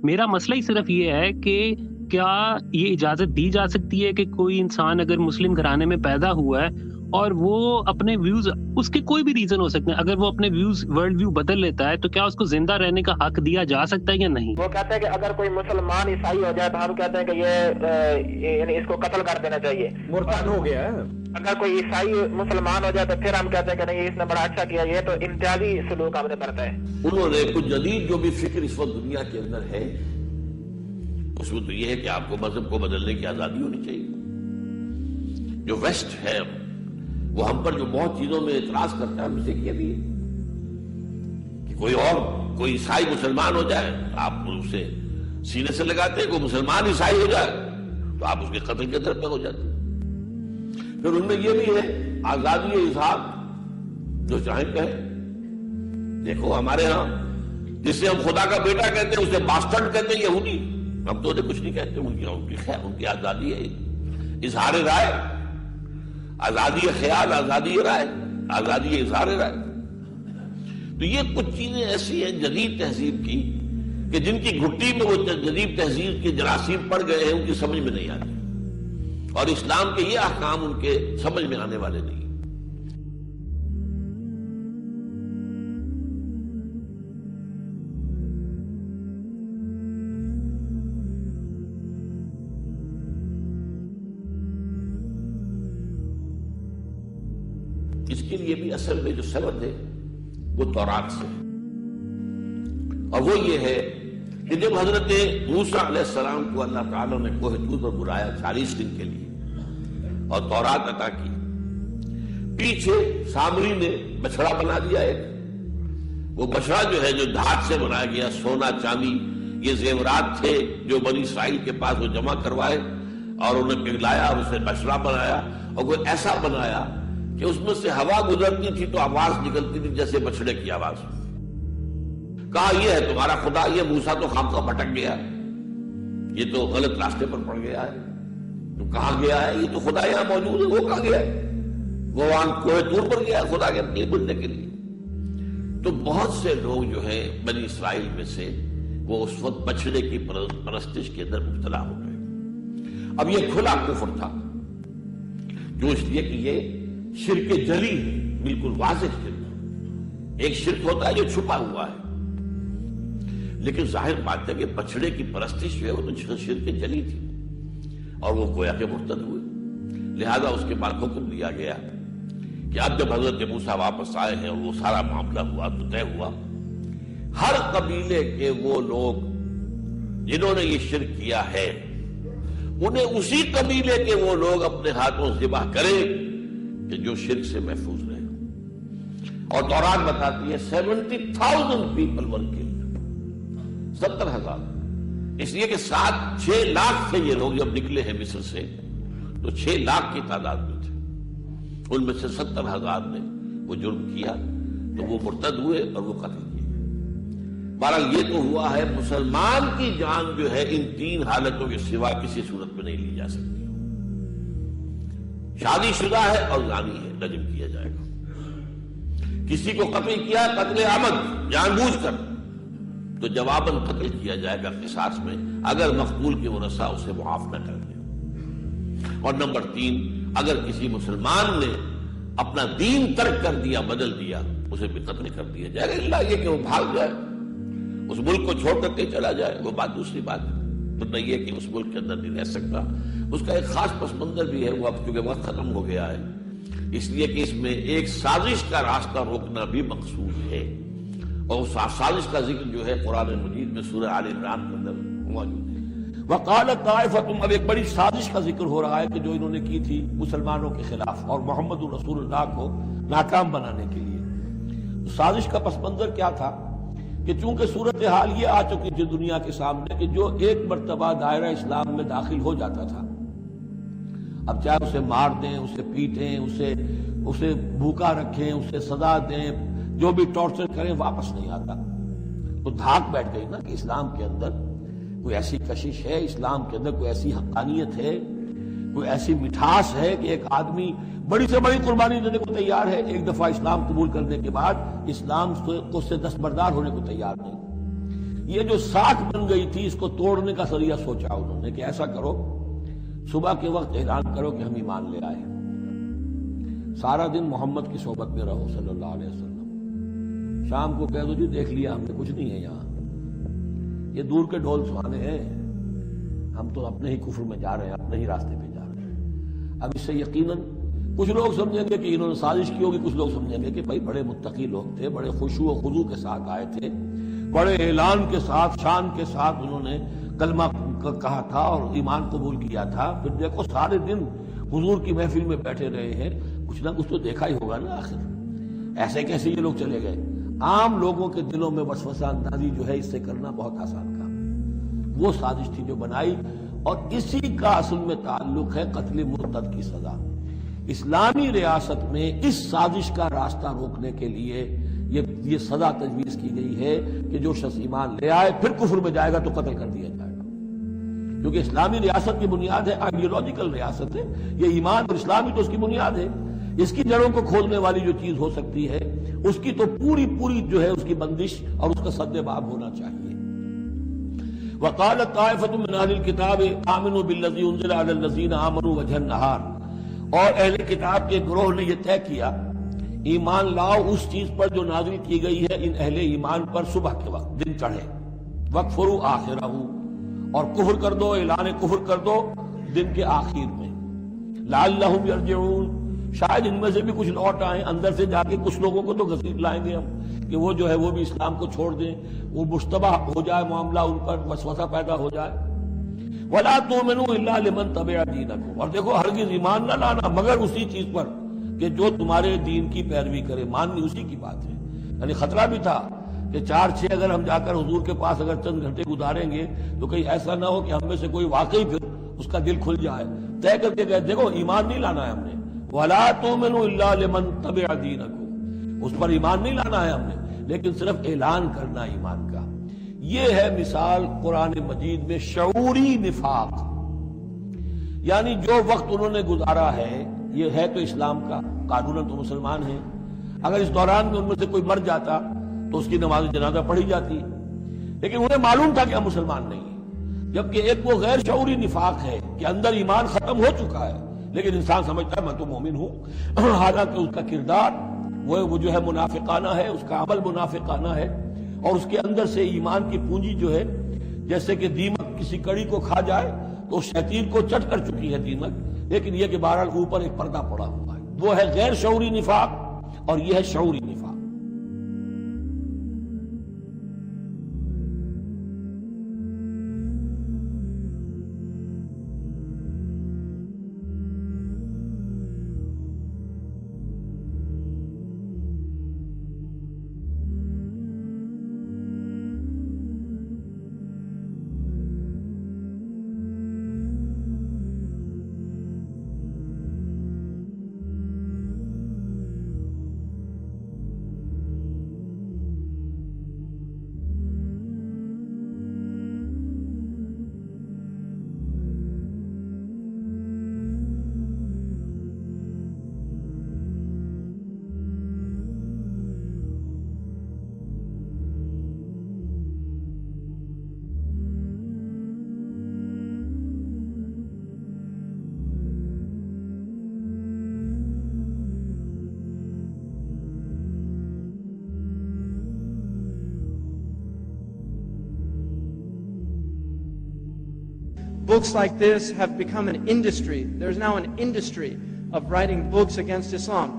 میرا مسئلہ ہی صرف یہ ہے کہ کیا یہ اجازت دی جا سکتی ہے کہ کوئی انسان اگر مسلم گھرانے میں پیدا ہوا ہے اور وہ اپنے ویوز، اس کے کوئی بھی ریزن ہو سکتے ہیں، اگر وہ اپنے ویوز ورلڈ ویو بدل لیتا ہے تو کیا اس کو زندہ رہنے کا حق دیا جا سکتا ہے یا نہیں؟ وہ کہتے ہیں کہ اگر کوئی مسلمان عیسائی ہو جائے تو ہم کہتے ہیں کہ یہ یعنی اس کو قتل کر دینا چاہیے، مرتد ہو گیا ہے۔ اگر کوئی عیسائی مسلمان ہو جائے تو پھر ہم کہتے ہیں کہ نہیں اس نے بڑا اچھا کیا، یہ تو امتیازی سلوک آپ نے برتا ہے۔ انہوں نے کچھ جدید جو بھی فکر اس وقت دنیا کے اندر ہے اس میں تو یہ ہے کہ آپ کو مذہب کو بدلنے کی آزادی ہونی چاہیے۔ جو ویسٹ ہے وہ ہم پر جو بہت چیزوں میں اعتراض کرتا ہے، ہم سے یہ بھی ہے کہ کوئی عیسائی مسلمان ہو جائے آپ اسے سینے سے لگاتے ہیں، کوئی مسلمان عیسائی ہو جائے تو آپ اس کے قتل کے در پہ ہو جاتے ہیں۔ پھر ان میں یہ بھی ہے آزادی اظہار، جو چاہیں کہیں۔ دیکھو ہمارے ہاں جسے ہم خدا کا بیٹا کہتے ہیں اسے باسٹرڈ کہتے ہیں یہودی، ہم تو انہیں کچھ نہیں کہتے، ان کی آزادی ہے، اظہار رائے، آزادی خیال، آزادی رائے، آزادی اظہار رائے۔ تو یہ کچھ چیزیں ایسی ہیں جدید تہذیب کی کہ جن کی گھٹی میں وہ جدید تہذیب کے جراثیم پڑ گئے ہیں، ان کی سمجھ میں نہیں آتی، اور اسلام کے یہ احکام ان کے سمجھ میں آنے والے نہیں۔ اس کے لیے بھی اصل میں جو سبب ہے وہ تورات سے ہے، اور وہ یہ ہے کہ جب حضرت موسیٰ علیہ السلام کو اللہ تعالیٰ نے کوہ طور پر بلایا 40 دن کے لیے اور تورات عطا کی، پیچھے سامری نے بچڑا بنا دیا ایک، وہ بچڑا جو ہے جو دھات سے بنایا گیا، سونا چاندی یہ زیورات تھے جو بنی اسرائیل کے پاس وہ جمع کروائے اور انہیں پگھلایا اور اسے بچڑا بنایا، اور وہ ایسا بنایا کہ اس میں سے ہوا گزرتی تھی تو آواز نکلتی تھی جیسے بچڑے کی آواز۔ کہا یہ ہے تمہارا خدا، یہ موسیٰ تو خامخواہ بھٹک گیا، یہ تو غلط راستے پر پڑ گیا ہے۔ تو کہاں گیا ہے؟ یہ تو خدا یہاں موجود ہے، وہ کہاں گیا ہے؟ وہ وہاں کوہ طور پر گیا خدا کے لیے بولنے کے لیے۔ تو بہت سے لوگ جو ہیں بنی اسرائیل میں سے وہ اس وقت بچڑے کی پرستش کے اندر مبتلا ہو گئے۔ اب یہ کھلا کفر تھا، جو اس لیے کہ یہ شرک جلی ہے، بالکل واضح شرک۔ ایک شرک ہوتا ہے جو چھپا ہوا ہے، لیکن ظاہر بات ہے کہ بچڑے کی پرستش جو ہے وہ تو شرک جلی تھی، اور وہ گویا کہ مرتد ہوئے۔ لہذا اس کے بعد حکم دیا گیا کہ اب جب حضرت موسیٰ واپس آئے ہیں اور وہ سارا معاملہ ہوا تو طے ہوا، ہر قبیلے کے وہ لوگ جنہوں نے یہ شرک کیا ہے انہیں اسی قبیلے کے وہ لوگ اپنے ہاتھوں ذبح کریں کہ جو شرک سے محفوظ رہے۔ اور تورات بتاتی ہے 70,000 پیپل ور کلڈ، 70,000، اس لیے کہ 6 لاکھ تھے یہ لوگ جب نکلے ہیں مصر سے، تو 6 لاکھ کی تعداد میں تھے، ان میں سے 70,000 نے وہ جرم کیا تو وہ مرتد ہوئے اور وہ قتل کیے۔ بہرحال یہ تو ہوا ہے، مسلمان کی جان جو ہے ان 3 حالتوں کے سوا کسی صورت میں نہیں لی جا سکتی۔ شادی شدہ ہے اور زانی ہے، رجم کیا جائے گا۔ کسی کو قتل کیا قتل عمد جان بوجھ کر تو جواباً قتل کیا جائے گا قصاص میں، اگر مقتول کے ورثاء اسے معاف نہ کر دیں۔ اور نمبر 3، اگر کسی مسلمان نے اپنا دین ترک کر دیا، بدل دیا، اسے بھی قتل کر دیا جائے گا، اللہ یہ کہ وہ بھاگ جائے، اس ملک کو چھوڑ کر کے چلا جائے، وہ بات دوسری بات ہے، ورنہ یہ کہ اس ملک کے اندر نہیں رہ سکتا۔ اس کا ایک خاص پس منظر بھی ہے، وہ اب چونکہ وقت ختم ہو گیا ہے، اس لیے کہ اس میں ایک سازش کا راستہ روکنا بھی مقصود ہے، اور اس سازش کا ذکر جو ہے قرآن مجید میں سورہ آل عمران کے اندر موجود ہے۔ وقالت طائفۃ، اب ایک بڑی سازش کا ذکر ہو رہا ہے کہ جو انہوں نے کی تھی مسلمانوں کے خلاف اور محمد رسول اللہ کو ناکام بنانے کے لیے۔ سازش کا پس منظر کیا تھا کہ چونکہ صورتحال یہ آ چکی تھی دنیا کے سامنے کہ جو ایک مرتبہ دائرہ اسلام میں داخل ہو جاتا تھا، اب چاہے اسے مار دیں، اسے پیٹیں، اسے بھوکا رکھیں، اسے سزا دیں، جو بھی ٹارچر کریں، واپس نہیں آتا۔ تو دھاک بیٹھ گئی نا کہ اسلام کے اندر کوئی ایسی کشش ہے، اسلام کے اندر کوئی ایسی حقانیت ہے، کوئی ایسی مٹھاس ہے کہ ایک آدمی بڑی سے بڑی قربانی دینے کو تیار ہے، ایک دفعہ اسلام قبول کرنے کے بعد اسلام کو سے دستبردار ہونے کو تیار نہیں۔ یہ جو ساکھ بن گئی تھی اس کو توڑنے کا ذریعہ سوچا انہوں نے کہ ایسا کرو، صبح کے وقت اعلان کرو کہ ہم ایمان لے آئے، سارا دن محمد کی صحبت میں رہو صلی اللہ علیہ وسلم، شام کو کہہ دو جی دیکھ لیا ہم نے، کچھ نہیں ہے یہاں، یہ دور کے ڈھول سہانے ہیں، ہم تو اپنے ہی کفر میں جا رہے ہیں، اپنے ہی راستے پہ جا رہے ہیں۔ اب اس سے یقیناً کچھ لوگ سمجھیں گے کہ انہوں نے سازش کی ہوگی، کچھ لوگ سمجھیں گے کہ بھائی بڑے متقی لوگ تھے، بڑے خشوع و خضوع کے ساتھ آئے تھے، بڑے اعلان کے ساتھ شان کے ساتھ انہوں نے کلمہ کہا تھا اور ایمان قبول کیا تھا، پھر دیکھو سارے دن حضور کی محفل میں بیٹھے رہے ہیں، کچھ نہ کچھ تو دیکھا ہی ہوگا نا آخر، ایسے کیسے یہ لوگ چلے گئے؟ عام لوگوں کے دلوں میں وسوسہ اندازی جو ہے اس سے کرنا بہت آسان کام ہے، وہ سازش تھی جو بنائی، اور اسی کا اصل میں تعلق ہے قتل مرتد کی سزا۔ اسلامی ریاست میں اس سازش کا راستہ روکنے کے لیے یہ سزا تجویز کی گئی ہے کہ جو شخص ایمان لے آئے پھر کفر میں جائے گا تو قتل کر دیا جائے گا، کیونکہ اسلامی ریاست کی بنیاد ہے، آئیڈیولوجیکل ریاست ہے، یہ ایمان اور اسلام ہی تو اس کی بنیاد ہے، اس کی جڑوں کو کھولنے والی جو چیز ہو سکتی ہے اس کی تو پوری جو ہے اس کی بندش اور اس کا سد باب ہونا چاہیے۔ وقالت طائفۃ من اہل الکتاب آمنوا بالذی انزل علی الذین آمنوا وجہ النہار، اور اہل کتاب کے گروہ نے یہ طے کیا ایمان لاؤ اس چیز پر جو نازل کی گئی ہے ان اہل ایمان پر صبح کے وقت، دن چڑھے، وَاکْفُرُوا آخِرَهُ، اور کفر کر دو، اعلان کفر کر دو دن کے آخر میں، لعلہم یرجعون، شاید ان میں سے بھی کچھ لوٹ آئیں، اندر سے جا کے کچھ لوگوں کو تو گھسیٹ لائیں گے ہم کہ وہ جو ہے وہ بھی اسلام کو چھوڑ دیں، وہ مشتبہ ہو جائے معاملہ ان پر، وسوسہ پیدا ہو جائے۔ وَلَا تُؤْمِنُوا إِلَّا لِمَن تَبِعَ دِينَكُمْ، اور دیکھو ہرگز ایمان نہ لانا مگر اسی چیز پر کہ جو تمہارے دین کی پیروی کرے، ماننی اسی کی بات ہے۔ یعنی خطرہ بھی تھا کہ 4-6 اگر ہم جا کر حضور کے پاس اگر چند گھنٹے گزاریں گے تو کہیں ایسا نہ ہو کہ ہم میں سے کوئی واقعی پھر اس کا دل کھل جائے، طے کر کے گئے دیکھو ایمان نہیں لانا ہے ہم نے، وَلَا تُؤْمِنُوا إِلَّا لِمَن تَبِعَ دِينَكُمْ، اس پر ایمان نہیں لانا ہے ہم نے، لیکن صرف اعلان کرنا ایمان کا۔ یہ ہے مثال قرآن مجید میں شعوری نفاق، یعنی جو وقت انہوں نے گزارا ہے یہ ہے تو اسلام کا، قانوناً تو مسلمان ہیں، اگر اس دوران میں ان میں سے کوئی مر جاتا تو اس کی نماز جنازہ پڑھی جاتی، لیکن انہیں معلوم تھا کہ ہم مسلمان نہیں ہیں، جبکہ ایک وہ غیر شعوری نفاق ہے کہ اندر ایمان ختم ہو چکا ہے لیکن انسان سمجھتا ہے میں تو مومن ہوں، حالانکہ اس کا کردار وہ جو ہے منافقانہ ہے، اس کا عمل منافقانہ ہے، اور اس کے اندر سے ایمان کی پونجی جو ہے جیسے کہ دیمک کسی کڑی کو کھا جائے تو شیطین کو چٹ کر چکی ہے دیمک، لیکن یہ کہ بہرحال اوپر ایک پردہ پڑا ہوا ہے، وہ ہے غیر شعوری نفاق اور یہ ہے شعوری نفاق۔ Books like this have become an industry. There's now an industry of writing books against Islam.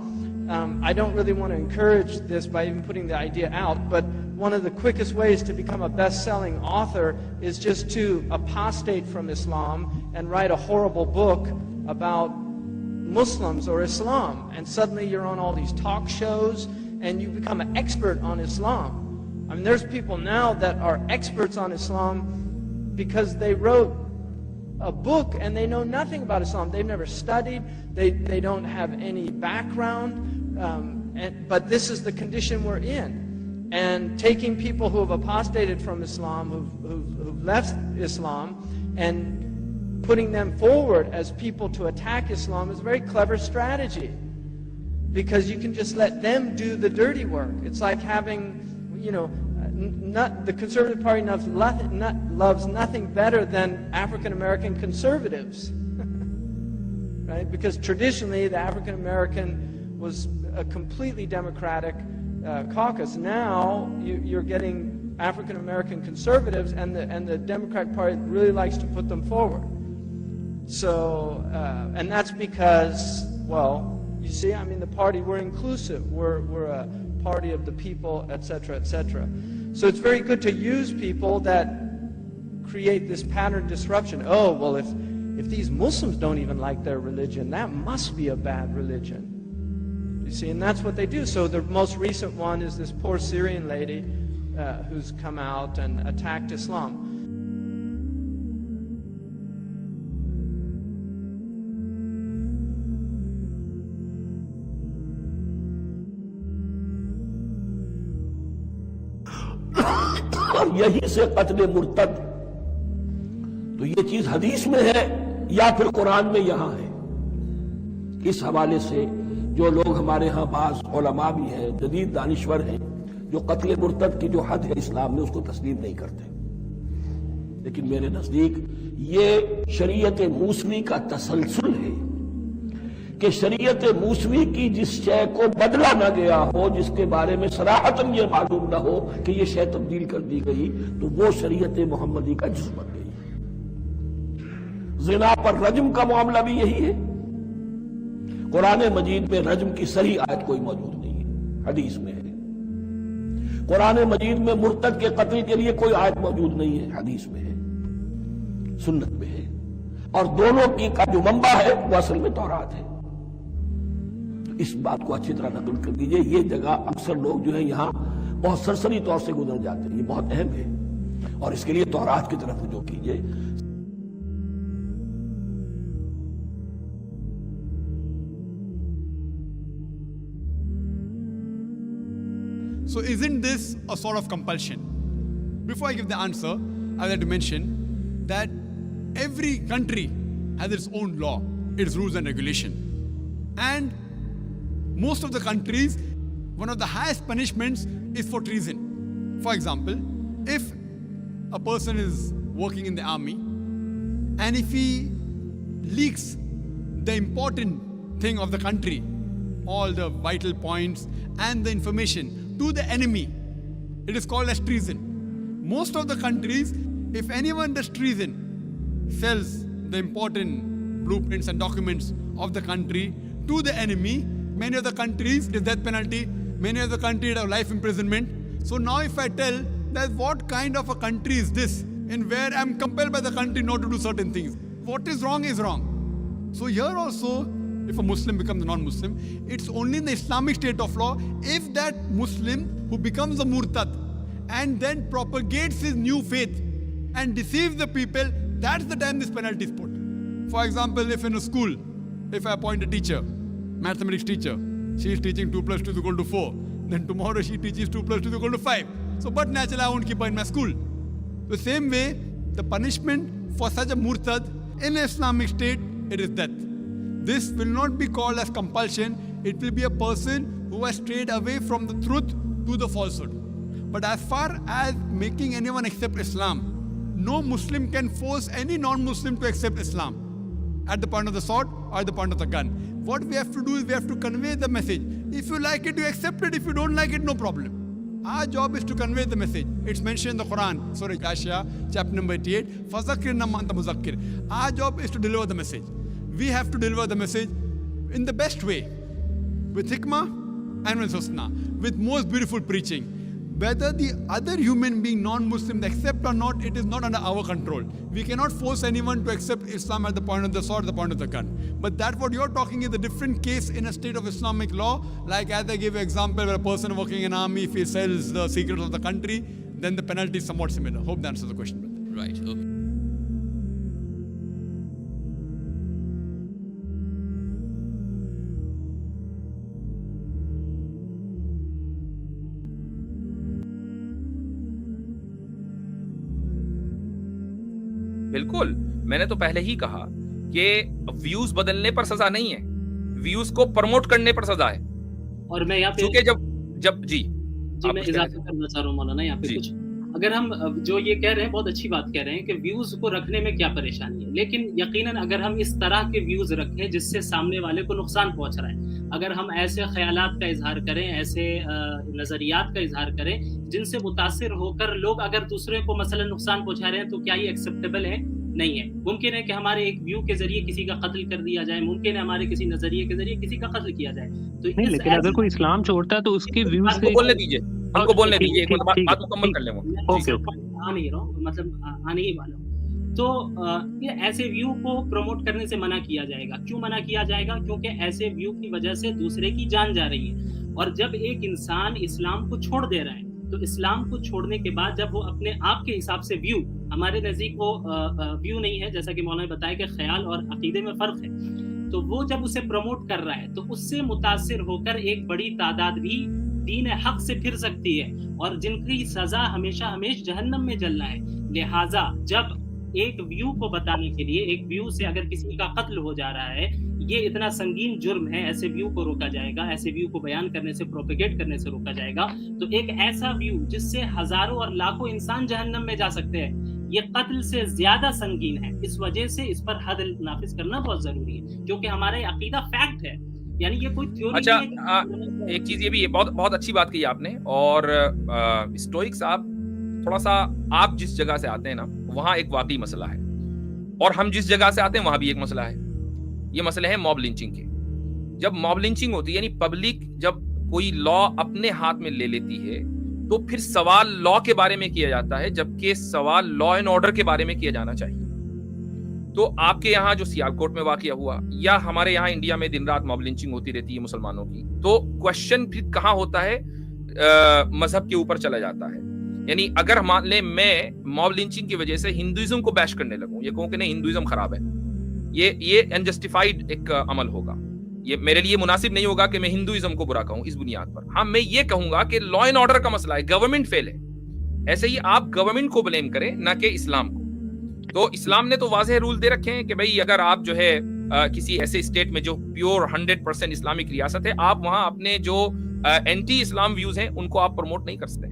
I don't really want to encourage this by even putting the idea out, but one of the quickest ways to become a best-selling author is just to apostate from Islam and write a horrible book about Muslims or Islam. And suddenly you're on all these talk shows and you become an expert on Islam. I mean, there's people now that are experts on Islam because they wrote a book and they know nothing about Islam. They've never studied. They don't have any background. But this is the condition we're in. And taking people who have apostated from Islam, who've left Islam, and putting them forward as people to attack Islam is a very clever strategy, because you can just let them do the dirty work. It's like having, the Conservative Party loves nothing better than African American conservatives, right? Because traditionally the African American was a completely Democratic caucus. Now you're getting African American conservatives, and the Democratic Party really likes to put them forward. So, and that's because, well, you see, I mean, the party, we're inclusive, we're a party of the people, etc., etc. So it's very good to use people that create this pattern disruption. Oh, well, if these Muslims don't even like their religion, that must be a bad religion. You see, and that's what they do. So the most recent one is this poor Syrian lady who's come out and attacked Islam. اور یہی سے قتل مرتد، تو یہ چیز حدیث میں ہے یا پھر قرآن میں یہاں ہے؟ اس حوالے سے جو لوگ ہمارے ہاں بعض علماء بھی ہیں، جدید دانشور ہیں، جو قتل مرتد کی جو حد ہے اسلام میں اس کو تسلیم نہیں کرتے. لیکن میرے نزدیک یہ شریعت موسوی کا تسلسل ہے کہ شریعت موسوی کی جس شے کو بدلا نہ گیا ہو، جس کے بارے میں صراحتاً یہ معلوم نہ ہو کہ یہ شے تبدیل کر دی گئی، تو وہ شریعت محمدی کا جز بن گئی. زنا پر رجم کا معاملہ بھی یہی ہے. قرآن مجید میں رجم کی صحیح آیت کوئی موجود نہیں ہے، حدیث میں ہے. قرآن مجید میں مرتد کے قتل کے لیے کوئی آیت موجود نہیں ہے، حدیث میں ہے، سنت میں ہے. اور دونوں کی کا جو منبع ہے وہ اصل میں تورات ہے. اس بات کو اچھی طرح نقل کر دیجئے. یہ جگہ اکثر لوگ جو ہیں یہاں بہت سرسری طور سے گزر جاتے ہیں، یہ بہت اہم ہے، اور اس کے لیے تورات کی طرف رجوع کیجئے. So isn't this a sort of compulsion? Before I give the answer, I would like to mention that every country has its own law, its rules and regulation. And most of the countries, one of the highest punishments is for treason. For example, if a person is working in the army and if he leaks the important thing of the country, all the vital points and the information to the enemy, it is called as treason. Most of the countries, if anyone does treason, sells the important blueprints and documents of the country to the enemy, many of the countries it is death penalty, many of the countries have life imprisonment. So now if I tell that what kind of a country is this, in where I am compelled by the country not to do certain things, what is wrong is wrong. So here also, if a Muslim becomes a non-Muslim, it's only in the Islamic state of law if that Muslim who becomes a murtad and then propagates his new faith and deceives the people, that's the time this penalty is put. For example, if in a school, if I appoint a teacher, mathematics teacher, she is teaching 2 plus 2 is equal to 4, then tomorrow she teaches 2 plus 2 is equal to 5. So but naturally I won't keep her in my school. The same way, the punishment for such a murtad in the Islamic state, it is death. This will not be called as compulsion. It will be a person who has strayed away from the truth to the falsehood. But as far as making anyone accept Islam, no Muslim can force any non-Muslim to accept Islam at the point of the sword or at the point of the gun. What we have to do is we have to convey the message. If you like it, you accept it. If you don't like it, no problem. Our job is to convey the message. It's mentioned in the Quran, Surah Ghashiyah, chapter number 88. فَذَكِّرْ نَمَّا أَنْتَ مُذَكِّرْ. Our job is to deliver the message. We have to deliver the message in the best way, with hikmah and with husna, with most beautiful preaching. Whether the other human being, non-Muslim, accept or not, it is not under our control. We cannot force anyone to accept Islam at the point of the sword, the point of the gun. But that what you're talking is a different case in a state of Islamic law. Like as I gave an example where a person working in army, if he sells the secrets of the country, then the penalty is somewhat similar. Hope that answers the question, brother. Right. Okay. بالکل، میں نے تو پہلے ہی کہا کہ views بدلنے پر سزا نہیں ہے، ویوز کو پروموٹ کرنے پر سزا ہے. اور میں یہاں پہ کیونکہ جب جی جی میں اضافہ کرنا چاہ رہا ہوں مولانا یہاں پہ کچھ. اگر ہم جو یہ کہہ رہے ہیں بہت اچھی بات کہہ رہے ہیں کہ ویوز کو رکھنے میں کیا پریشانی ہے, لیکن یقیناً اگر ہم اس طرح کے ویوز رکھیں جس سے سامنے والے کو نقصان پہنچ رہا ہے, اگر ہم ایسے خیالات کا اظہار کریں, ایسے نظریات کا اظہار کریں جن سے متاثر ہو کر لوگ اگر دوسرے کو مثلا نقصان پہنچا رہے ہیں, تو کیا یہ ایکسیپٹیبل ہے؟ نہیں ہے. ممکن ہے کہ ہمارے ایک ویو کے ذریعے کسی کا قتل کر دیا جائے, ممکن ہے ہمارے کسی نظریے کے ذریعے کسی کا قتل کیا جائے. تو نہیں, لیکن اگر کوئی اسلام چھوڑتا ہے تو اس کے ویو سے بولنے دیجیے, ہم کو بولنے دیجیے, ایک بات مکمل کر لیں. وہ آ نہیں رہا ہوں, مطلب آنے ہی والا ہوں. تو یہ ایسے ویو کو پروموٹ کرنے سے منع کیا جائے گا. کیوں منع کیا جائے گا؟ کیونکہ ایسے ویو کی وجہ سے دوسرے کی جان جا رہی ہے. اور جب ایک انسان اسلام کو چھوڑ دے رہا ہے, تو اسلام کو چھوڑنے کے بعد جب وہ اپنے آپ کے حساب سے ویو, ہمارے نزدیک وہ ویو نہیں ہے, جیسا کہ مولانا نے بتایا کہ خیال اور عقیدے میں فرق ہے, تو وہ جب اسے پروموٹ کر رہا ہے تو اس سے متاثر ہو کر ایک بڑی تعداد بھی دین حق سے پھر سکتی ہے, اور جن کی سزا ہمیشہ ہمیشہ جہنم میں جلنا ہے. لہٰذا جب ایک ویو کو بتانے کے لیے, ایک ویو سے اگر کسی کا قتل ہو جا رہا ہے, یہ اتنا سنگین جرم ہے, ایسے ویو کو روکا جائے گا, ایسے ویو کو بیان کرنے سے, پروپیگیٹ کرنے سے روکا جائے گا. تو ایک ایسا ویو جس سے ہزاروں اور لاکھوں انسان جہنم میں جا سکتے ہیں, یہ قتل سے زیادہ سنگین ہے. اس وجہ سے اس پر حد نافذ کرنا بہت ضروری ہے, کیونکہ ہمارا عقیدہ فیکٹ ہے, یعنی یہ کوئی تھیوری. اچھا, ایک چیز یہ بھی, بہت اچھی بات کہی آپ نے. اور اسٹوئک صاحب, تھوڑا سا آپ جس جگہ سے آتے ہیں نا, وہاں ایک واقعی مسئلہ ہے, اور ہم جس جگہ سے آتے ہیں وہاں بھی ایک مسئلہ ہے. یہ مسئلہ ہے موب لنچنگ کے. جب موب لنچنگ ہوتی ہے, یعنی پبلک جب کوئی لا اپنے ہاتھ میں لے لیتی ہے, تو پھر سوال لا کے بارے میں کیا جاتا ہے, جبکہ سوال لا اینڈ آرڈر کے بارے میں کیا جانا چاہیے. تو آپ کے یہاں جو سیالکوٹ میں واقعہ ہوا, یا ہمارے یہاں انڈیا میں دن رات موب لنچنگ ہوتی رہتی ہے مسلمانوں کی, تو کوشچن پھر کہاں ہوتا ہے؟ مذہب کے اوپر چلا جاتا ہے. یعنی اگر مان لیں میں موب لنچنگ کی وجہ سے ہندوازم کو بیش کرنے لگوں, یہ کہوں کہ نہیں ہندوازم خراب ہے, یہ انجسٹیفائڈ ایک عمل ہوگا, یہ میرے لیے مناسب نہیں ہوگا کہ میں ہندوازم کو برا کہوں اس بنیاد پر. ہاں, میں یہ کہوں گا کہ لا اینڈ آرڈر کا مسئلہ ہے, گورنمنٹ فیل ہے. ایسے ہی آپ گورنمنٹ کو بلیم کریں, نہ کہ اسلام کو. تو اسلام نے تو واضح رول دے رکھے ہیں کہ بھئی اگر آپ جو ہے کسی ایسے اسٹیٹ میں جو پیور 100% اسلامک ریاست ہے, آپ وہاں اپنے جو اینٹی اسلام ویوز ہیں ان کو آپ پروموٹ نہیں کر سکتے.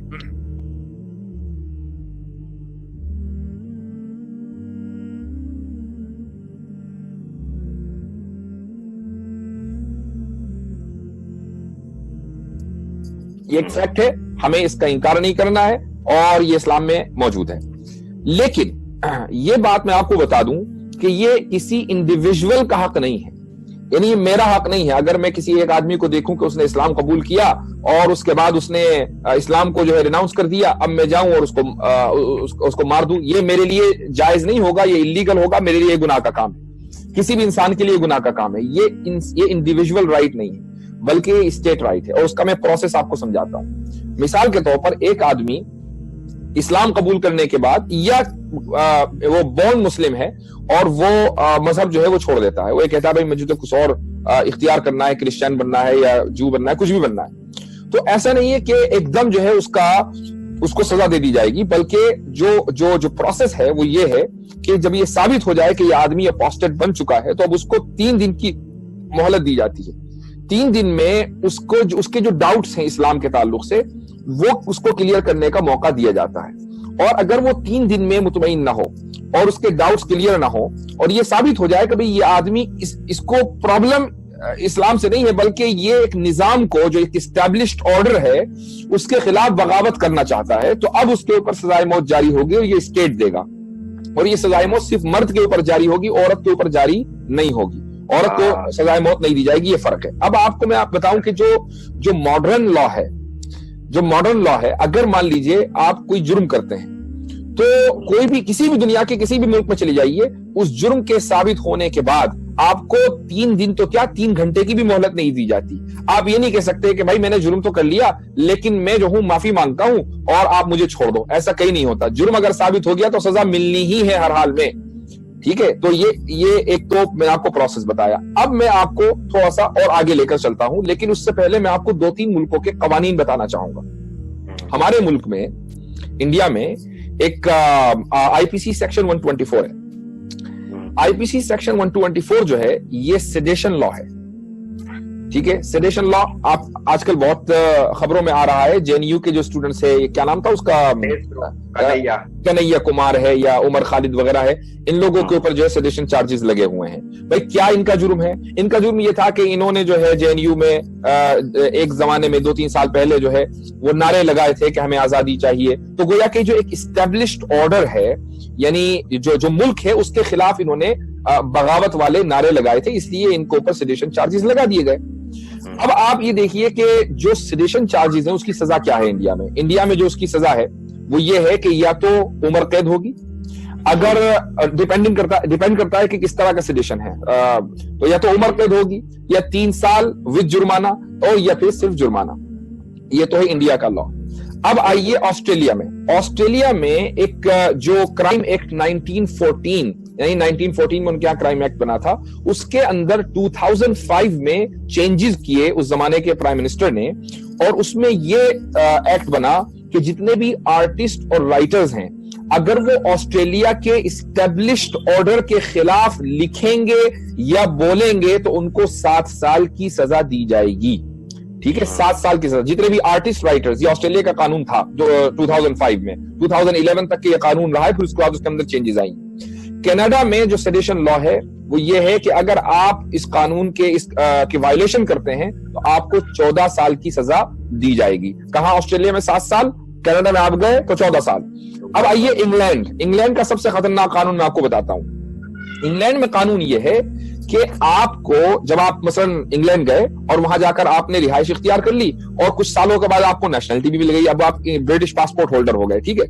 یہ ایک فیکٹ ہے, ہمیں اس کا انکار نہیں کرنا ہے, اور یہ اسلام میں موجود ہے. لیکن یہ بات میں آپ کو بتا دوں کہ یہ کسی انڈیویجول کا حق نہیں ہے, یعنی یہ میرا حق نہیں ہے. اگر میں کسی ایک آدمی کو دیکھوں کہ اس نے اسلام قبول کیا اور اس کے بعد اس نے اسلام کو جو ہے ریناؤنس کر دیا, اب میں جاؤں اور اس کو مار دوں, یہ میرے لیے جائز نہیں ہوگا, یہ انلیگل ہوگا, میرے لیے گناہ کا کام ہے. کسی بھی انسان کے لیے گناہ کا کام ہے. یہ انڈیویجول رائٹ نہیں ہے, بلکہ اسٹیٹ رائٹ ہے, اور اس کا میں پروسیس آپ کو سمجھاتا ہوں. مثال کے طور پر ایک آدمی اسلام قبول کرنے کے بعد, یا وہ بورن مسلم ہے اور وہ مذہب جو ہے وہ چھوڑ دیتا ہے, وہ یہ کہتا ہے بھائی مجھے تو کچھ اور اختیار کرنا ہے, کرسچین بننا ہے یا جو بننا ہے, کچھ بھی بننا ہے. تو ایسا نہیں ہے کہ ایک دم جو ہے اس کو سزا دے دی جائے گی, بلکہ جو پروسیس ہے وہ یہ ہے کہ جب یہ ثابت ہو جائے کہ یہ آدمی اپوسٹیٹ بن چکا ہے, تو اب اس کو 3 دن کی مہلت دی جاتی ہے. 3 دن میں اس کے جو ڈاؤٹس ہیں اسلام کے تعلق سے, وہ اس کو کلیئر کرنے کا موقع دیا جاتا ہے. اور اگر وہ 3 دن میں مطمئن نہ ہو اور اس کے ڈاؤٹس کلیئر نہ ہو, اور یہ ثابت ہو جائے کہ بھئی یہ آدمی اس کو پرابلم اسلام سے نہیں ہے, بلکہ یہ ایک نظام کو, جو ایک اسٹیبلشڈ آرڈر ہے, اس کے خلاف بغاوت کرنا چاہتا ہے, تو اب اس کے اوپر سزائے موت جاری ہوگی, اور یہ اسٹیٹ دے گا. اور یہ سزائے موت صرف مرد کے اوپر جاری ہوگی, عورت کے اوپر جاری نہیں ہوگی. عورت کو سزائے موت نہیں دی جائے گی, یہ فرق ہے. اب آپ کو میں بتاؤں کہ جو ماڈرن لا ہے, اگر مان لیجئے آپ کوئی جرم کرتے ہیں, تو کوئی بھی کسی بھی دنیا کے کسی بھی ملک میں چلے جائیے, اس جرم کے ثابت ہونے کے بعد آپ کو 3 دن تو کیا 3 گھنٹے کی بھی مہلت نہیں دی جاتی. آپ یہ نہیں کہہ سکتے کہ بھائی میں نے جرم تو کر لیا, لیکن میں جو ہوں معافی مانگتا ہوں اور آپ مجھے چھوڑ دو. ایسا کہیں نہیں ہوتا. جرم اگر ثابت ہو گیا تو سزا ملنی ہی ہے ہر حال میں. ٹھیک ہے, تو یہ ایک تو میں آپ کو پروسیس بتایا. اب میں آپ کو تھوڑا سا اور آگے لے کر چلتا ہوں, لیکن اس سے پہلے میں آپ کو 2-3 ملکوں کے قوانین بتانا چاہوں گا. ہمارے ملک میں, انڈیا میں, ایک آئی پی سی سیکشن 124 ہے. آئی پی سی سیکشن 124 جو ہے یہ سیڈیشن لا ہے. ٹھیک ہے. سیڈیشن لا آپ آج کل بہت خبروں میں آ رہا ہے. JNU کے جو اسٹوڈنٹس ہے, کیا نام تھا اس کا, کنیا کمار ہے یا عمر خالد وغیرہ ہے, ان لوگوں کے اوپر جو ہے سیڈیشن چارجز لگے ہوئے ہیں. بھائی کیا ان کا جرم ہے؟ ان کا جرم یہ تھا کہ انہوں نے جو ہے JNU میں ایک زمانے میں 2-3 سال پہلے جو ہے وہ نعرے لگائے تھے کہ ہمیں آزادی چاہیے. تو گویا کہ جو ایک اسٹیبلشڈ آرڈر ہے, یعنی جو ملک ہے, اس کے خلاف انہوں نے بغاوت والے نعرے لگائے تھے, اس لیے ان کے اوپر سیڈیشن چارجز لگا دیے گئے. اب آپ یہ دیکھیے کہ جو سیڈیشن چارجز ہیں اس کی سزا کیا ہے انڈیا میں. انڈیا میں جو اس کی سزا ہے وہ یہ ہے کہ یا تو عمر قید ہوگی, اگر ڈیپینڈ کرتا ہے کہ کس طرح کا سیڈیشن ہے, تو یا تو عمر قید ہوگی یا 3 سال ود جرمانہ, اور یا پھر صرف جرمانہ. یہ تو ہے انڈیا کا لا. اب آئیے آسٹریلیا میں. آسٹریلیا میں ایک جو کرائم ایکٹ 1914 یعنی 1914 میں ان کے یہاں کرائم ایکٹ بنا تھا, اس کے اندر 2005 میں چینجز کیے اس زمانے کے پرائم منسٹر نے, اور اس میں یہ ایکٹ بنا کہ جتنے بھی آرٹسٹ اور رائٹرز ہیں, اگر وہ آسٹریلیا کے اسٹیبلشڈ آرڈر کے خلاف لکھیں گے یا بولیں گے تو ان کو 7 سال کی سزا دی جائے گی. ٹھیک ہے, 7 سال کی سزا. جتنے بھی آرٹسٹ رائٹرز, یہ آسٹریلیا کا قانون تھا جو 2005 میں, 2011 تک کے یہ قانون رہا ہے, پھر اس کے بعد اس کے اندر چینجز آئیں. کینیڈا میں جو سیڈیشن لا ہے وہ یہ ہے کہ اگر آپ اس قانون کے وائلیشن کرتے ہیں تو آپ کو 14 سال کی سزا دی جائے گی. کہاں؟ آسٹریلیا میں 7 سال, کینیڈا میں آپ گئے تو 14 سال. اب آئیے انگلینڈ. انگلینڈ کا سب سے خطرناک قانون میں آپ کو بتاتا ہوں. انگلینڈ میں قانون یہ ہے کہ آپ کو, جب آپ مثلا انگلینڈ گئے اور وہاں جا کر آپ نے رہائش اختیار کر لی اور کچھ سالوں کے بعد آپ کو نیشنلٹی بھی مل گئی, اب آپ برٹش پاسپورٹ ہولڈر ہو گئے, ٹھیک ہے,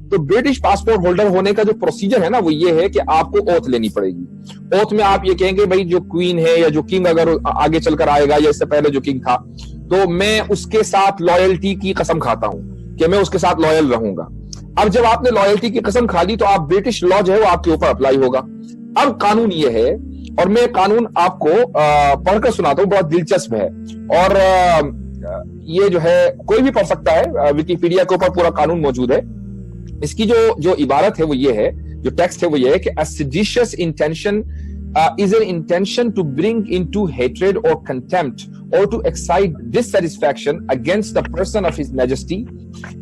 تو برٹش پاسپورٹ ہولڈر ہونے کا جو پروسیجر ہے نا وہ یہ ہے کہ آپ کو اوتھ لینی پڑے گی. اوتھ میں آپ یہ کہیں گے بھائی جو کوئین ہے یا جو کنگ اگر آگے چل کر آئے گا یا اس سے پہلے جو کنگ تھا, تو میں اس کے ساتھ لائلٹی کی قسم کھاتا ہوں کہ میں اس کے ساتھ لائل رہوں گا. اب جب آپ نے لائلٹی کی قسم کھا لی تو آپ برٹش لا جو ہے وہ آپ کے اوپر اپلائی ہوگا. اب قانون یہ ہے, اور میں قانون آپ کو پڑھ کر سناتا ہوں, بہت دلچسپ ہے, اور یہ جو ہے کوئی بھی پڑھ سکتا ہے, ویکیپیڈیا کے اوپر پورا قانون موجود ہے. اس کی جو عبارت ہے وہ یہ ہے, جو ٹیکسٹ ہے وہ یہ ہے کہ a seditious intention is an intention to bring into hatred or contempt or to excite dissatisfaction against the person of His Majesty,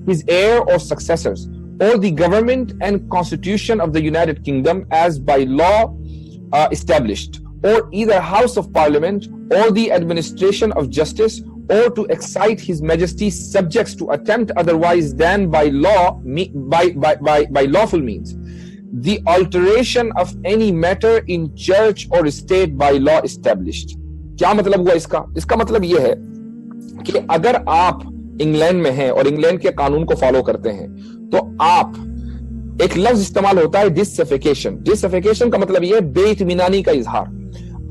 his heir or successors, or the government and constitution of the United Kingdom as by law established, or either House of Parliament or the administration of justice, or to excite His Majesty's subjects to attempt otherwise than by lawful means the alteration of any matter in church or state by law established. کیا مطلب ہوا اس کا؟ اس کا مطلب یہ ہے کہ اگر آپ انگلینڈ میں ہیں اور انگلینڈ کے قانون کو فالو کرتے ہیں تو آپ, ایک لفظ استعمال ہوتا ہے ڈسفیکیشن. ڈسفیکیشن کا مطلب یہ ہے بے اطمینانی کا اظہار.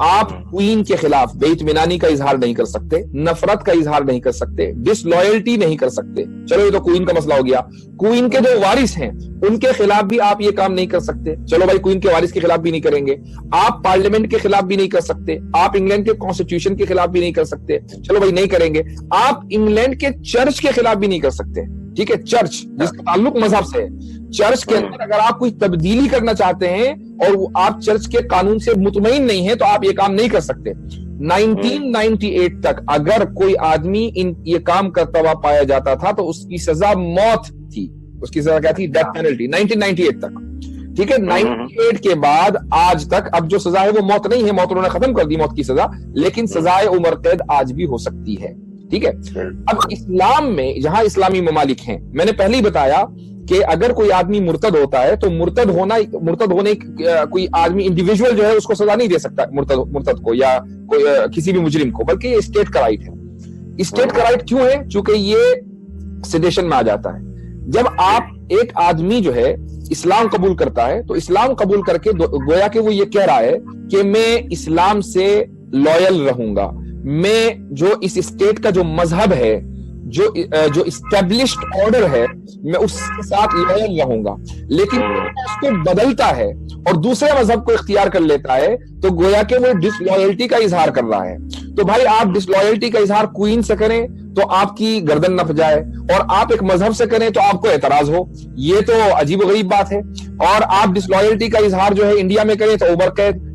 آپ کوئین کے خلاف بے اطمینانی کا اظہار نہیں کر سکتے, نفرت کا اظہار نہیں کر سکتے, ڈس لائلٹی نہیں کر سکتے. چلو یہ تو کوئین کا مسئلہ ہو گیا. کوئین کے جو وارث ہیں ان کے خلاف بھی آپ یہ کام نہیں کر سکتے. چلو بھائی کوئین کے وارث کے خلاف بھی نہیں کریں گے. آپ پارلیمنٹ کے خلاف بھی نہیں کر سکتے. آپ انگلینڈ کے کانسٹیٹیوشن کے خلاف بھی نہیں کر سکتے. چلو بھائی نہیں کریں گے. آپ انگلینڈ کے چرچ کے خلاف بھی نہیں کر سکتے. ٹھیک ہے, چرچ جس کا تعلق مذہب سے ہے, چرچ کے اندر اگر آپ کوئی تبدیلی کرنا چاہتے ہیں اور آپ چرچ کے قانون سے مطمئن نہیں ہیں تو آپ یہ کام نہیں کر سکتے. 1998 تک اگر کوئی آدمی یہ کام کرتا ہوا پایا جاتا تھا تو اس کی سزا موت تھی. اس کی سزا کیا تھی؟ Death penalty. 1998 تک, ٹھیک ہے. 98 کے بعد آج تک اب جو سزا ہے وہ موت نہیں ہے, موت انہوں نے ختم کر دی موت کی سزا, لیکن سزائے عمر قید آج بھی ہو سکتی ہے. ٹھیک ہے. اب اسلام میں جہاں اسلامی ممالک ہیں, میں نے پہلے ہی بتایا کہ اگر کوئی آدمی مرتد ہوتا ہے تو مرتد ہونے کوئی آدمی انڈیویجول جو ہے اس کو سزا نہیں دے سکتا مرتد کو یا کسی بھی مجرم کو, بلکہ یہ اسٹیٹ کا رائٹ ہے. اسٹیٹ کا رائٹ کیوں ہے؟ چونکہ یہ سیڈیشن میں آ جاتا ہے. جب آپ ایک آدمی جو ہے اسلام قبول کرتا ہے تو اسلام قبول کر کے گویا کہ وہ یہ کہہ رہا ہے کہ میں اسلام سے لائل رہوں گا, میں جو اس اسٹیٹ کا جو مذہب ہے, جو اسٹیبلشڈ آرڈر ہے, میں اس کے ساتھ لائل رہوں گا. لیکن اس کو بدلتا ہے اور دوسرے مذہب کو اختیار کر لیتا ہے تو گویا کہ وہ ڈس لائلٹی کا اظہار کر رہا ہے. تو بھائی آپ ڈس لائلٹی کا اظہار کوئین سے کریں تو آپ کی گردن نپ جائے, اور آپ ایک مذہب سے کریں تو آپ کو اعتراض ہو. یہ تو عجیب و غریب بات ہے. اور آپ ڈس لائلٹی کا اظہار جو ہے انڈیا میں کریں تو عمر قید,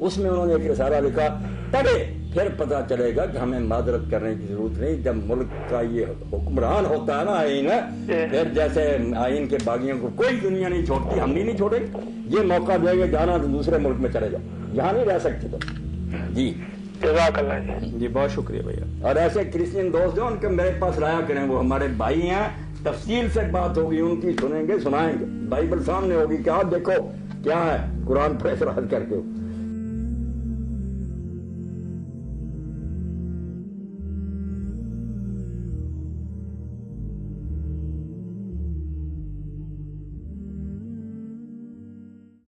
اس میں انہوں نے ایک رسالہ لکھا, پڑھے پھر پتا چلے گا کہ ہمیں معذرت کرنے کی ضرورت نہیں. جب ملک کا یہ حکمران ہوتا ہے نا آئین, پھر جیسے آئین کے باغیوں کو کوئی دنیا نہیں چھوڑتی, ہم نہیں چھوڑیں گے. یہ موقع دے گا جانا تو دوسرے ملک میں چلے جاؤ, یہاں نہیں رہ سکتے تو. جی جزاک اللہ جی بہت شکریہ بھیا. اور ایسے کرسچن دوست جو ان کے میرے پاس لایا کریں, وہ ہمارے بھائی ہیں, تفصیل سے بات ہوگی ان کی, سنیں گے سنائیں گے, بائبل سامنے ہوگی کہ آپ دیکھو کیا ہے, قرآن پر اعتراض کر کے